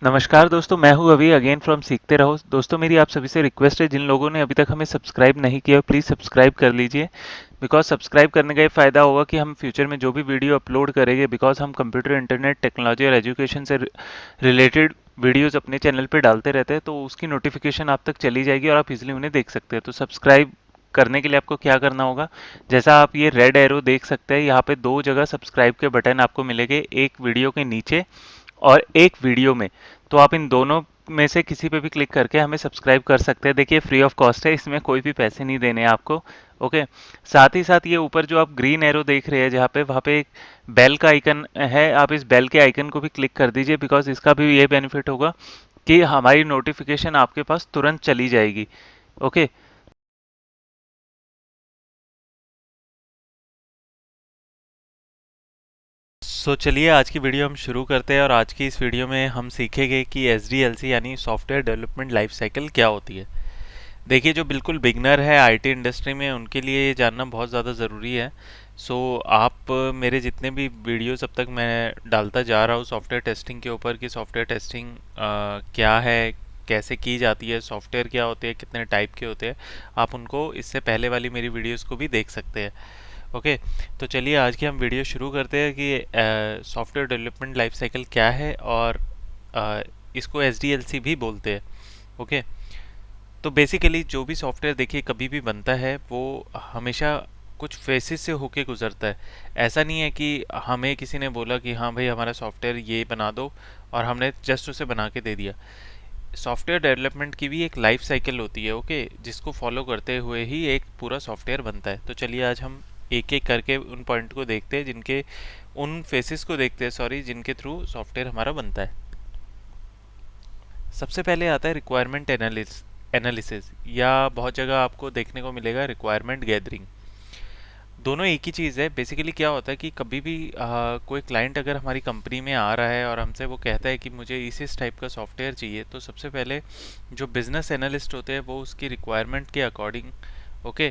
नमस्कार दोस्तों, मैं हूं अभी अगेन फ्रॉम सीखते रहो। दोस्तों, मेरी आप सभी से रिक्वेस्ट है, जिन लोगों ने अभी तक हमें सब्सक्राइब नहीं किया प्लीज़ सब्सक्राइब कर लीजिए। बिकॉज सब्सक्राइब करने का ये फ़ायदा होगा कि हम फ्यूचर में जो भी वीडियो अपलोड करेंगे, बिकॉज हम कंप्यूटर, इंटरनेट, टेक्नोलॉजी और एजुकेशन से रिलेटेड वीडियोस अपने चैनल पे डालते रहते हैं, तो उसकी नोटिफिकेशन आप तक चली जाएगी और आप इजीली उन्हें देख सकते हैं। तो सब्सक्राइब करने के लिए आपको क्या करना होगा, जैसा आप ये रेड एरो देख सकते हैं, यहाँ पे दो जगह सब्सक्राइब के बटन आपको मिलेंगे, एक वीडियो के नीचे और एक वीडियो में। तो आप इन दोनों में से किसी पे भी क्लिक करके हमें सब्सक्राइब कर सकते हैं। देखिए, फ्री ऑफ कॉस्ट है, इसमें कोई भी पैसे नहीं देने हैं आपको। ओके। साथ ही साथ ये ऊपर जो आप ग्रीन एरो देख रहे हैं, जहाँ पे वहाँ पे एक बेल का आइकन है, आप इस बेल के आइकन को भी क्लिक कर दीजिए। बिकॉज इसका भी ये बेनिफिट होगा कि हमारी नोटिफिकेशन आपके पास तुरंत चली जाएगी। ओके। चलिए आज की वीडियो हम शुरू करते हैं, और आज की इस वीडियो में हम सीखेंगे कि SDLC यानी सॉफ्टवेयर डेवलपमेंट लाइफ साइकिल क्या होती है। देखिए, जो बिल्कुल बिगनर है आईटी इंडस्ट्री में, उनके लिए ये जानना बहुत ज़्यादा ज़रूरी है। आप मेरे जितने भी वीडियोस अब तक मैं डालता जा रहा हूँ सॉफ्टवेयर टेस्टिंग के ऊपर, कि सॉफ्टवेयर टेस्टिंग क्या है, कैसे की जाती है, सॉफ्टवेयर क्या होते हैं, कितने टाइप के होते हैं, आप उनको इससे पहले वाली मेरी वीडियोस को भी देख सकते हैं। ओके। तो चलिए आज की हम वीडियो शुरू करते हैं कि सॉफ्टवेयर डेवलपमेंट लाइफ साइकिल क्या है, और अ, इसको SDLC भी बोलते हैं। ओके। तो बेसिकली जो भी सॉफ्टवेयर देखिए कभी भी बनता है, वो हमेशा कुछ फेसेस से होके गुजरता है। ऐसा नहीं है कि हमें किसी ने बोला कि हाँ भाई हमारा सॉफ्टवेयर ये बना दो, और हमने जस्ट उसे बना के दे दिया। सॉफ्टवेयर डेवलपमेंट की भी एक लाइफ साइकिल होती है, ओके, जिसको फॉलो करते हुए ही एक पूरा सॉफ्टवेयर बनता है। तो चलिए आज हम एक एक करके उन पॉइंट को देखते हैं, जिनके उन फेसेस को देखते हैं, सॉरी, जिनके थ्रू सॉफ्टवेयर हमारा बनता है। सबसे पहले आता है रिक्वायरमेंट एनालिसिस, या बहुत जगह आपको देखने को मिलेगा रिक्वायरमेंट गैदरिंग। दोनों एक ही चीज़ है। बेसिकली क्या होता है कि कभी भी कोई क्लाइंट अगर हमारी कंपनी में आ रहा है और हमसे वो कहता है कि मुझे इस टाइप का सॉफ्टवेयर चाहिए, तो सबसे पहले जो बिजनेस एनालिस्ट होते हैं वो उसकी रिक्वायरमेंट के अकॉर्डिंग, ओके,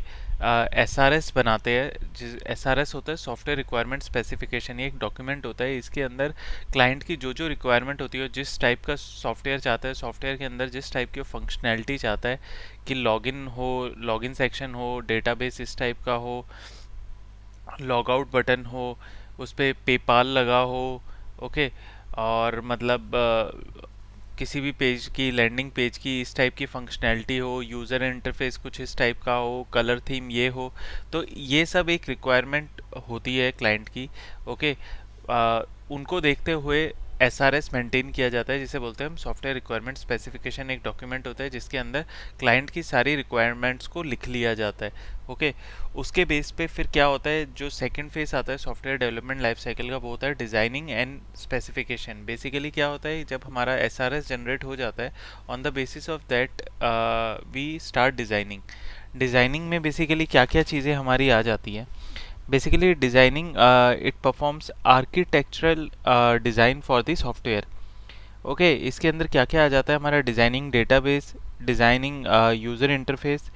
SRS बनाते हैं। जिस SRS होता है सॉफ्टवेयर रिक्वायरमेंट स्पेसिफिकेशन, ये एक डॉक्यूमेंट होता है। इसके अंदर क्लाइंट की जो जो रिक्वायरमेंट होती है, जिस टाइप का सॉफ्टवेयर चाहता है, सॉफ्टवेयर के अंदर जिस टाइप की फंक्शनैलिटी चाहता है, कि लॉगिन हो, लॉगिन सेक्शन हो, डेटाबेस इस टाइप का हो, लॉग आउट बटन हो, उस पर पेपाल लगा हो, ओके, और मतलब किसी भी पेज की, लैंडिंग पेज की इस टाइप की फंक्शनैलिटी हो, यूज़र इंटरफेस कुछ इस टाइप का हो, कलर थीम ये हो, तो ये सब एक रिक्वायरमेंट होती है क्लाइंट की। ओके। उनको देखते हुए SRS मेंटेन किया जाता है, जिसे बोलते हैं हम सॉफ्टवेयर रिक्वायरमेंट स्पेसिफिकेशन। एक डॉक्यूमेंट होता है जिसके अंदर क्लाइंट की सारी रिक्वायरमेंट्स को लिख लिया जाता है। ओके। उसके बेस पे फिर क्या होता है, जो सेकंड फेज आता है सॉफ्टवेयर डेवलपमेंट लाइफ साइकिल का, वो होता है डिज़ाइनिंग एंड स्पेसिफिकेशन। बेसिकली क्या होता है, जब हमारा SRS जनरेट हो जाता है, on the basis of that we start designing. Designing में बेसिकली क्या क्या चीज़ें हमारी आ जाती हैं। Basically, designing it performs architectural design for the software. Okay. इसके अंदर क्या क्या आ जाता है हमारा, designing database, designing user interface,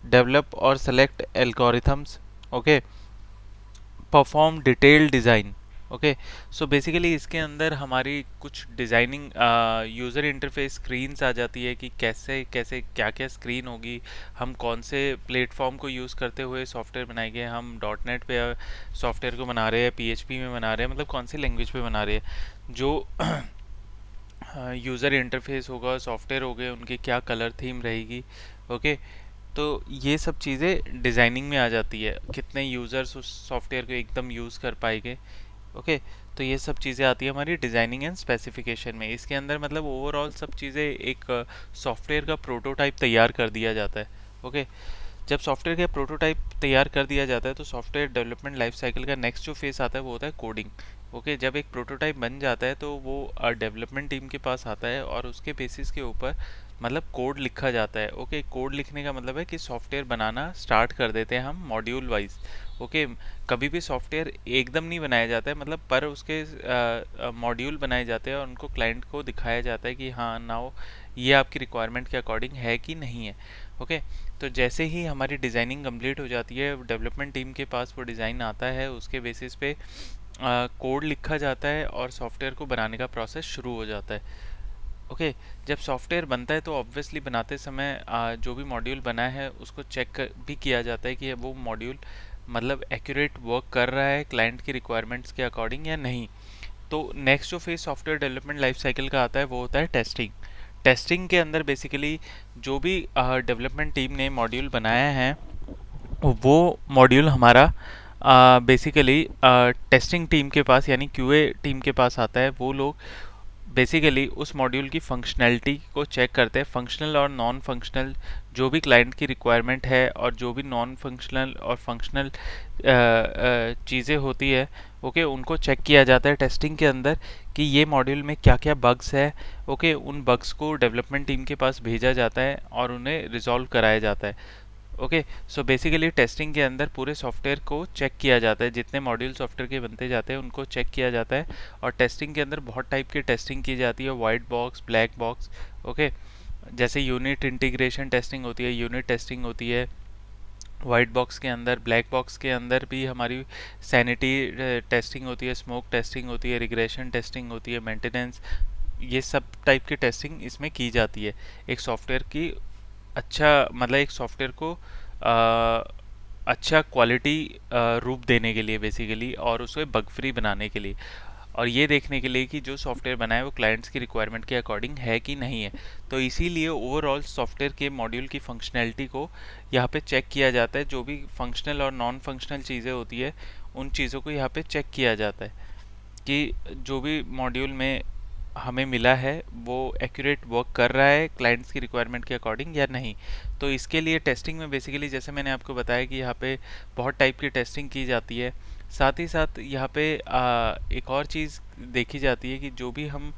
develop और select algorithms, okay, perform detail design. Okay. So basically इसके अंदर हमारी कुछ डिज़ाइनिंग यूज़र इंटरफेस स्क्रीन्स आ जाती है, कि कैसे कैसे क्या क्या स्क्रीन होगी, हम कौन से प्लेटफॉर्म को यूज़ करते हुए सॉफ्टवेयर बनाएंगे, हम .NET पे सॉफ्टवेयर को बना रहे हैं, PHP में बना रहे हैं, मतलब कौन सी लैंग्वेज पे बना रहे हैं, जो यूज़र इंटरफेस होगा, सॉफ्टवेयर हो गए, उनकी क्या कलर थीम रहेगी। ओके। तो ये सब चीज़ें डिज़ाइनिंग में आ जाती है, कितने यूज़र्स उस सॉफ्टवेयर को एकदम यूज़ कर पाएंगे। ओके। तो ये सब चीज़ें आती है हमारी डिज़ाइनिंग एंड स्पेसिफिकेशन में। इसके अंदर मतलब ओवरऑल सब चीज़ें एक सॉफ्टवेयर का प्रोटोटाइप तैयार कर दिया जाता है। ओके। जब सॉफ्टवेयर का प्रोटोटाइप तैयार कर दिया जाता है, तो सॉफ्टवेयर डेवलपमेंट लाइफ साइकिल का नेक्स्ट जो फेस आता है वो होता है कोडिंग। ओके। जब एक प्रोटोटाइप बन जाता है, तो वो डेवलपमेंट टीम के पास आता है, और उसके बेसिस के ऊपर मतलब कोड लिखा जाता है। ओके। कोड लिखने का मतलब है कि सॉफ्टवेयर बनाना स्टार्ट कर देते हैं हम मॉड्यूल वाइज। ओके। कभी भी सॉफ्टवेयर एकदम नहीं बनाया जाता है, मतलब पर उसके मॉड्यूल बनाए जाते हैं, और उनको क्लाइंट को दिखाया जाता है कि हाँ नाउ ये आपकी रिक्वायरमेंट के अकॉर्डिंग है कि नहीं है। ओके। तो जैसे ही हमारी डिज़ाइनिंग कंप्लीट हो जाती है, डेवलपमेंट टीम के पास वो डिज़ाइन आता है, उसके बेसिस पे कोड लिखा जाता है, और सॉफ्टवेयर को बनाने का प्रोसेस शुरू हो जाता है। ओके। जब सॉफ्टवेयर बनता है तो ऑब्वियसली बनाते समय जो भी मॉड्यूल बना है उसको चेक भी किया जाता है कि वो मॉड्यूल मतलब एक्यूरेट वर्क कर रहा है क्लाइंट की रिक्वायरमेंट्स के अकॉर्डिंग या नहीं। तो नेक्स्ट जो phase software development life cycle का आता है वो होता है टेस्टिंग। टेस्टिंग के अंदर बेसिकली जो भी डेवलपमेंट टीम ने मॉड्यूल बनाया है वो मॉड्यूल हमारा बेसिकली टेस्टिंग टीम के पास यानी क्यूए टीम के पास आता है। वो लोग बेसिकली उस मॉड्यूल की फंक्शनैलिटी को चेक करते हैं, फंक्शनल और नॉन फंक्शनल जो भी क्लाइंट की रिक्वायरमेंट है और जो भी नॉन फंक्शनल और फंक्शनल चीज़ें होती है, ओके, उनको चेक किया जाता है टेस्टिंग के अंदर कि ये मॉड्यूल में क्या क्या बग्स है। ओके, उन बग्स को डेवलपमेंट टीम के पास भेजा जाता है और उन्हें रिजॉल्व कराया जाता है। ओके, सो बेसिकली टेस्टिंग के अंदर पूरे सॉफ्टवेयर को चेक किया जाता है, जितने मॉड्यूल सॉफ्टवेयर के बनते जाते हैं उनको चेक किया जाता है। और टेस्टिंग के अंदर बहुत टाइप की टेस्टिंग की जाती है, white box, black box. Okay, जैसे यूनिट इंटीग्रेशन टेस्टिंग होती है, यूनिट टेस्टिंग होती है वाइट बॉक्स के अंदर। ब्लैक बॉक्स के अंदर भी हमारी सैनिटी टेस्टिंग होती है, स्मोक टेस्टिंग होती है, रिग्रेशन टेस्टिंग होती है, मेंटेनेंस, ये सब टाइप की टेस्टिंग इसमें की जाती है एक सॉफ्टवेयर की। अच्छा मतलब एक सॉफ्टवेयर को अच्छा क्वालिटी रूप देने के लिए बेसिकली, और उसे बग फ्री बनाने के लिए, और ये देखने के लिए कि जो सॉफ्टवेयर बना है वो क्लाइंट्स की रिक्वायरमेंट के अकॉर्डिंग है कि नहीं है। तो इसीलिए ओवरऑल सॉफ्टवेयर के मॉड्यूल की फंक्शनैलिटी को यहाँ पे चेक किया जाता है। जो भी फंक्शनल और नॉन फंक्शनल चीज़ें होती है उन चीज़ों को यहाँ पे चेक किया जाता है कि जो भी मॉड्यूल में हमें मिला है वो एक्यूरेट वर्क कर रहा है क्लाइंट्स की रिक्वायरमेंट के अकॉर्डिंग या नहीं। तो इसके लिए टेस्टिंग में बेसिकली जैसे मैंने आपको बताया कि यहाँ पे बहुत टाइप की टेस्टिंग की जाती है। साथ ही साथ यहाँ पे एक और चीज़ देखी जाती है कि जो भी हम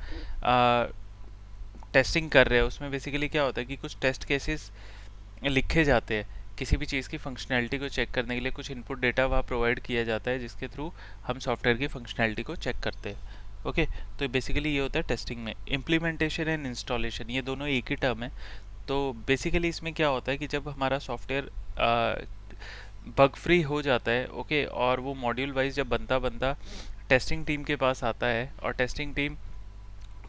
टेस्टिंग कर रहे हैं उसमें बेसिकली क्या होता है कि कुछ टेस्ट केसेस लिखे जाते हैं। किसी भी चीज़ की फंक्शनैलिटी को चेक करने के लिए कुछ इनपुट डेटा वहाँ प्रोवाइड किया जाता है जिसके थ्रू हम सॉफ्टवेयर की फंक्शनैलिटी को चेक करते हैं। ओके, तो बेसिकली ये होता है टेस्टिंग में। इम्प्लीमेंटेशन एंड इंस्टॉलेशन ये दोनों एक ही टर्म है। तो बेसिकली इसमें क्या होता है कि जब हमारा सॉफ्टवेयर बग फ्री हो जाता है, ओके, और वो मॉड्यूल वाइज जब बनता बनता टेस्टिंग टीम के पास आता है और टेस्टिंग टीम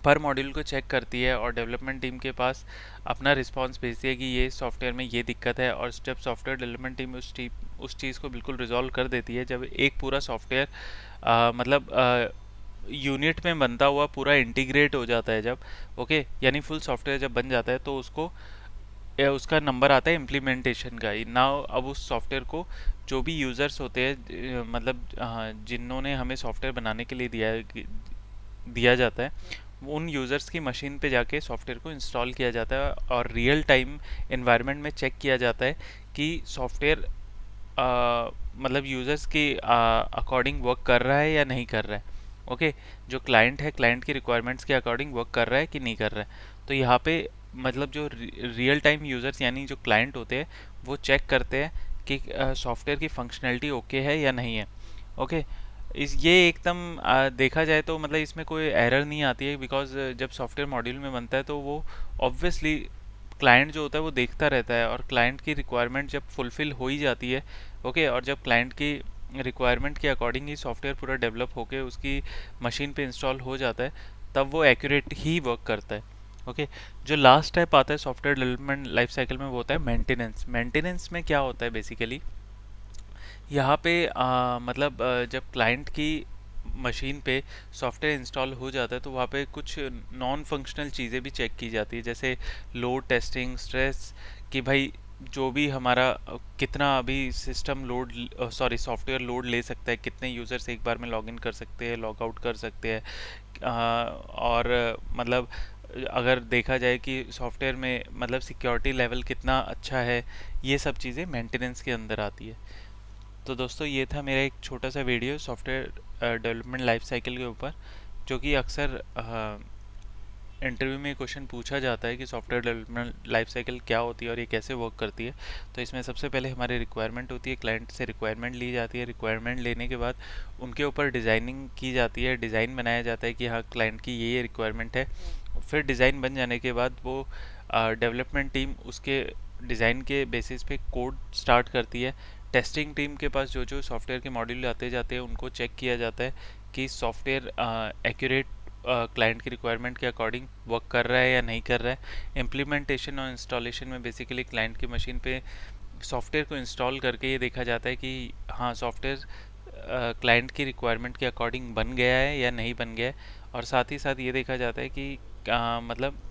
पर मॉड्यूल को चेक करती है और डेवलपमेंट टीम के पास अपना रिस्पांस भेजती है कि ये सॉफ्टवेयर में ये दिक्कत है, और जब सॉफ्टवेयर डेवलपमेंट टीम उस चीज़ को बिल्कुल रिजॉल्व कर देती है, जब एक पूरा सॉफ्टवेयर मतलब यूनिट में बनता हुआ पूरा इंटीग्रेट हो जाता है जब, ओके, यानी फुल सॉफ्टवेयर जब बन जाता है तो उसको उसका नंबर आता है इम्प्लीमेंटेशन का। नाउ अब उस सॉफ्टवेयर को जो भी यूज़र्स होते हैं मतलब जिन्होंने हमें सॉफ्टवेयर बनाने के लिए दिया जाता है, उन यूज़र्स की मशीन पे जाके सॉफ्टवेयर को इंस्टॉल किया जाता है और रियल टाइम एनवायरनमेंट में चेक किया जाता है कि सॉफ्टवेयर मतलब यूज़र्स के अकॉर्डिंग वर्क कर रहा है या नहीं कर रहा है। ओके, जो क्लाइंट है क्लाइंट की रिक्वायरमेंट्स के अकॉर्डिंग वर्क कर रहा है कि नहीं कर रहा है। तो यहाँ पे मतलब जो रियल टाइम यूज़र्स यानी जो क्लाइंट होते हैं वो चेक करते हैं कि सॉफ्टवेयर की फंक्शनैलिटी ओके है या नहीं है। ओके, इस ये एकदम देखा जाए तो मतलब इसमें कोई एरर नहीं आती है, बिकॉज जब सॉफ्टवेयर मॉड्यूल में बनता है तो वो ऑब्वियसली क्लाइंट जो होता है वो देखता रहता है, और क्लाइंट की रिक्वायरमेंट जब फुलफिल हो ही जाती है, ओके, और जब क्लाइंट की रिक्वायरमेंट के अकॉर्डिंग ही सॉफ्टवेयर पूरा डेवलप होके उसकी मशीन पे इंस्टॉल हो जाता है, तब वो एक्यूरेट ही वर्क करता है। ओके, जो लास्ट स्टेप आता है सॉफ्टवेयर डेवलपमेंट लाइफ साइकिल में वो होता है मेंटेनेंस। मेंटेनेंस में क्या होता है बेसिकली, यहाँ पे मतलब जब क्लाइंट की मशीन पे सॉफ्टवेयर इंस्टॉल हो जाता है तो वहाँ पे कुछ नॉन फंक्शनल चीज़ें भी चेक की जाती है, जैसे लोड टेस्टिंग, स्ट्रेस, कि भाई जो भी हमारा कितना अभी सिस्टम लोड सॉफ्टवेयर लोड ले सकता है, कितने यूज़र्स एक बार में लॉगिन कर सकते हैं, लॉग आउट कर सकते हैं, और मतलब अगर देखा जाए कि सॉफ्टवेयर में मतलब सिक्योरिटी लेवल कितना अच्छा है, ये सब चीज़ें मेंटेनेंस के अंदर आती है। तो दोस्तों ये था मेरा एक छोटा सा video software development life cycle के ऊपर, जो कि अक्सर इंटरव्यू में क्वेश्चन पूछा जाता है कि सॉफ्टवेयर डेवलपमेंट लाइफ साइकिल क्या होती है और ये कैसे वर्क करती है। तो इसमें सबसे पहले हमारी रिक्वायरमेंट होती है, क्लाइंट से रिक्वायरमेंट ली जाती है, रिक्वायरमेंट लेने के बाद उनके ऊपर डिज़ाइनिंग की जाती है, डिज़ाइन बनाया जाता है कि हाँ क्लाइंट की ये रिक्वायरमेंट है। फिर डिज़ाइन बन जाने के बाद वो डेवलपमेंट टीम उसके डिज़ाइन के बेसिस पे कोड स्टार्ट करती है। टेस्टिंग टीम के पास जो जो सॉफ्टवेयर के मॉड्यूल आते जाते हैं उनको चेक किया जाता है कि सॉफ्टवेयर एक्यूरेट क्लाइंट की रिक्वायरमेंट के अकॉर्डिंग वर्क कर रहा है या नहीं कर रहा है। इम्प्लीमेंटेशन और इंस्टॉलेशन में बेसिकली क्लाइंट की मशीन पे सॉफ्टवेयर को इंस्टॉल करके ये देखा जाता है कि हाँ सॉफ्टवेयर क्लाइंट की रिक्वायरमेंट के अकॉर्डिंग बन गया है या नहीं बन गया है। और साथ ही साथ ये देखा जाता है कि मतलब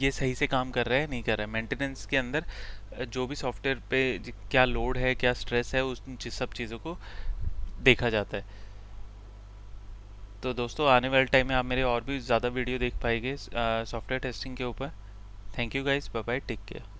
ये सही से काम कर रहा है नहीं कर रहा है। मेंटेनेंस के अंदर जो भी सॉफ्टवेयर पे क्या लोड है क्या स्ट्रेस है उस सब चीज़ों को देखा जाता है। तो दोस्तों आने वाले टाइम में आप मेरे और भी ज़्यादा वीडियो देख पाएंगे सॉफ्टवेयर टेस्टिंग के ऊपर। Thank you guys, bye bye, take care.